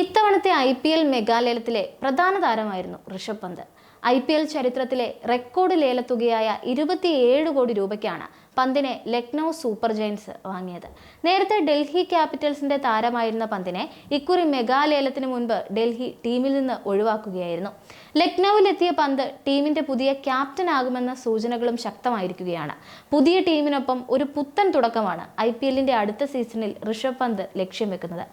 ഇത്തവണത്തെ IPL മെഗാലേലത്തിലെ പ്രധാന താരമായിരുന്നു ഋഷഭ് പന്ത്. IPL ചരിത്രത്തിലെ റെക്കോർഡ് ലേലത്തുകയായ 27 കോടി രൂപയ്ക്കാണ് പന്തിനെ ലക്നൗ സൂപ്പർ ജയൻസ് വാങ്ങിയത്. നേരത്തെ ഡൽഹി ക്യാപിറ്റൽസിന്റെ താരമായിരുന്ന പന്തിനെ ഇക്കുറി മെഗാലേലത്തിന് മുൻപ് ഡൽഹി ടീമിൽ നിന്ന് ഒഴിവാക്കുകയായിരുന്നു. ലക്നൌവിലെത്തിയ പന്ത് ടീമിന്റെ പുതിയ ക്യാപ്റ്റൻ ആകുമെന്ന സൂചനകളും ശക്തമായിരിക്കുകയാണ്. പുതിയ ടീമിനൊപ്പം ഒരു പുത്തൻ തുടക്കമാണ് IPLന്റെ അടുത്ത സീസണിൽ ഋഷഭ് പന്ത് ലക്ഷ്യം വെക്കുന്നത്.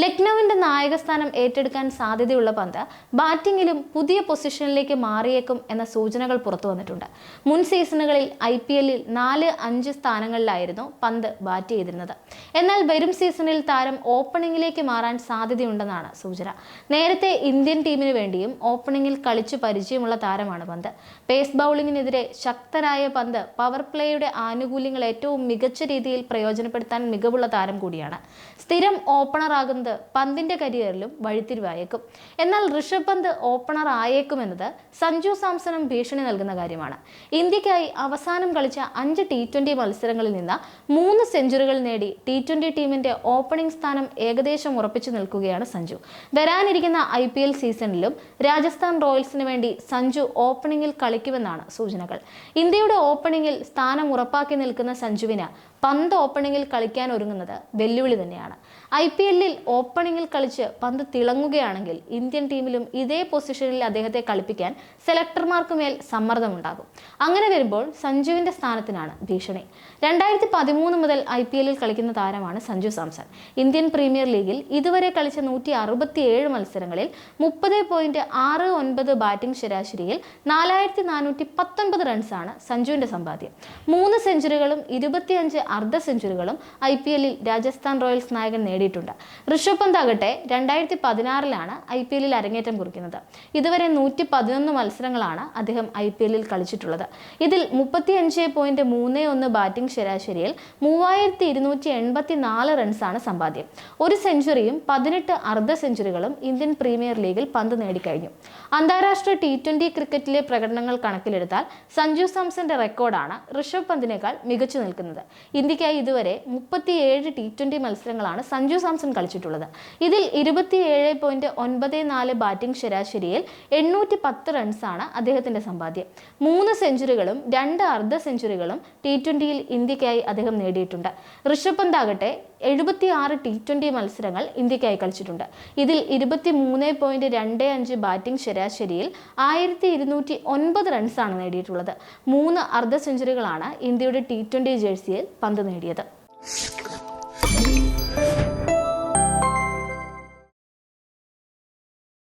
ലക്നൌവിന്റെ നായകസ്ഥാനം ഏറ്റെടുക്കാൻ സാധ്യതയുള്ള പന്ത് ബാറ്റിംഗിലും പുതിയ പൊസിഷനിലേക്ക് മാറിയേക്കും എന്ന സൂചനകൾ പുറത്തു വന്നിട്ടുണ്ട്. മുൻ സീസണുകളിൽ IPLൽ 4-5 സ്ഥാനങ്ങളിലായിരുന്നു പന്ത് ബാറ്റ് ചെയ്തിരുന്നത്. എന്നാൽ വരും സീസണിൽ താരം ഓപ്പണിംഗിലേക്ക് മാറാൻ സാധ്യതയുണ്ടെന്നാണ് സൂചന. നേരത്തെ ഇന്ത്യൻ ടീമിന് വേണ്ടിയും ഓപ്പണിംഗിൽ കളിച്ചു പരിചയമുള്ള താരമാണ് പന്ത്. പേസ് ബൗളിങ്ങിനെതിരെ ശക്തനായ പന്ത് പവർ പ്ലേയുടെ ആനുകൂല്യങ്ങൾ ഏറ്റവും മികച്ച രീതിയിൽ പ്രയോജനപ്പെടുത്താൻ മികവുള്ള താരം കൂടിയാണ്. സ്ഥിരം ഓപ്പണർ ആകുന്നത് പന്തിന്റെ കരിയറിലും വഴിത്തിരിവായേക്കും. എന്നാൽ ഋഷഭ് പന്ത് ഓപ്പണർ ആയേക്കുമെന്നത് സഞ്ജു സാംസണും ഭീഷണി നൽകുന്ന കാര്യമാണ്. ഇന്ത്യക്കായി അവസാനം കളിച്ച 5 T20 മത്സരങ്ങളിൽ നിന്ന് 3 സെഞ്ചുറികൾ നേടി T20 ടീമിന്റെ ഓപ്പണിംഗ് സ്ഥാനം ഏകദേശം ഉറപ്പിച്ചു നിൽക്കുകയാണ് സഞ്ജു. വരാനിരിക്കുന്ന IPL സീസണിലും രാജസ്ഥാൻ റോയൽസിന് വേണ്ടി സഞ്ജു ഓപ്പണിംഗിൽ കളിക്കുമെന്നാണ് സൂചനകൾ. ഇന്ത്യയുടെ ഓപ്പണിംഗിൽ സ്ഥാനം ഉറപ്പാക്കി നിൽക്കുന്ന സഞ്ജുവിന് പന്ത് ഓപ്പണിംഗിൽ കളിക്കാൻ ഒരുങ്ങുന്നത് വെല്ലുവിളി തന്നെയാണ്. IPLൽ ഓപ്പണിംഗിൽ കളിച്ച് പന്ത് തിളങ്ങുകയാണെങ്കിൽ ഇന്ത്യൻ ടീമിലും ഇതേ പൊസിഷനിൽ അദ്ദേഹത്തെ കളിപ്പിക്കാൻ സെലക്ടർമാർക്ക് മേൽ സമ്മർദ്ദമുണ്ടാകും. അങ്ങനെ വരുമ്പോൾ സഞ്ജുവിന്റെ സ്ഥാനത്തിനാണ് ഭീഷണി. 2013 മുതൽ IPLൽ കളിക്കുന്ന താരമാണ് സഞ്ജു സാംസൺ. ഇന്ത്യൻ പ്രീമിയർ ലീഗിൽ ഇതുവരെ കളിച്ച 167 മത്സരങ്ങളിൽ 30.69 ബാറ്റിംഗ് ശരാശരിയിൽ 4419 റൺസാണ് സഞ്ജുവിന്റെ സമ്പാദ്യം. 3 സെഞ്ചുറികളും 25 അർദ്ധ സെഞ്ചുറികളും IPLൽ രാജസ്ഥാൻ റോയൽസ് നായകൻ നേടിയിട്ടുണ്ട്. ഋഷഭ് പന്ത് ആകട്ടെ 2016ലാണ് IPLൽ അരങ്ങേറ്റം കുറിക്കുന്നത്. ഇതുവരെ 111 മത്സരങ്ങളാണ് അദ്ദേഹം IPLൽ കളിച്ചിട്ടുള്ളത്. ഇതിൽ 35.31 ബാറ്റിംഗ് ശരാശരിയിൽ 3284 റൺസാണ് സമ്പാദ്യം. ഒരു സെഞ്ചുറിയും 18 അർദ്ധ സെഞ്ചുറികളും ഇന്ത്യൻ പ്രീമിയർ ലീഗിൽ പന്ത് നേടിക്കഴിഞ്ഞു. അന്താരാഷ്ട്ര T20 ക്രിക്കറ്റിലെ പ്രകടനങ്ങൾ കണക്കിലെടുത്താൽ സഞ്ജു സാംസന്റെ റെക്കോർഡാണ് ഋഷഭ് പന്തിനേക്കാൾ മികച്ചു നിൽക്കുന്നത്. ഇന്ത്യക്കായി ഇതുവരെ 37 T20 മത്സരങ്ങളാണ് സഞ്ജു സാംസൺ കളിച്ചിട്ടുള്ളത്. ഇതിൽ 27.94 ബാറ്റിംഗ് ശരാശരിയിൽ 810 റൺസാണ് അദ്ദേഹത്തിന്റെ സമ്പാദ്യം. 3 സെഞ്ചുറികളും 2 അർദ്ധ സെഞ്ചുറികളും T20യിൽ ഇന്ത്യക്കായി അദ്ദേഹം നേടിയിട്ടുണ്ട്. ഋഷഭ് പന്ത് ആകട്ടെ 76 T20 മത്സരങ്ങൾ ഇന്ത്യക്കായി കളിച്ചിട്ടുണ്ട്. ഇതിൽ 23.25 ബാറ്റിംഗ് ശരാശരിയിൽ 1209 റൺസാണ് നേടിയിട്ടുള്ളത്. 3 അർദ്ധ സെഞ്ചുറികളാണ് ഇന്ത്യയുടെ T20 ജേഴ്സിയിൽ പന്ത് നേടിയത്.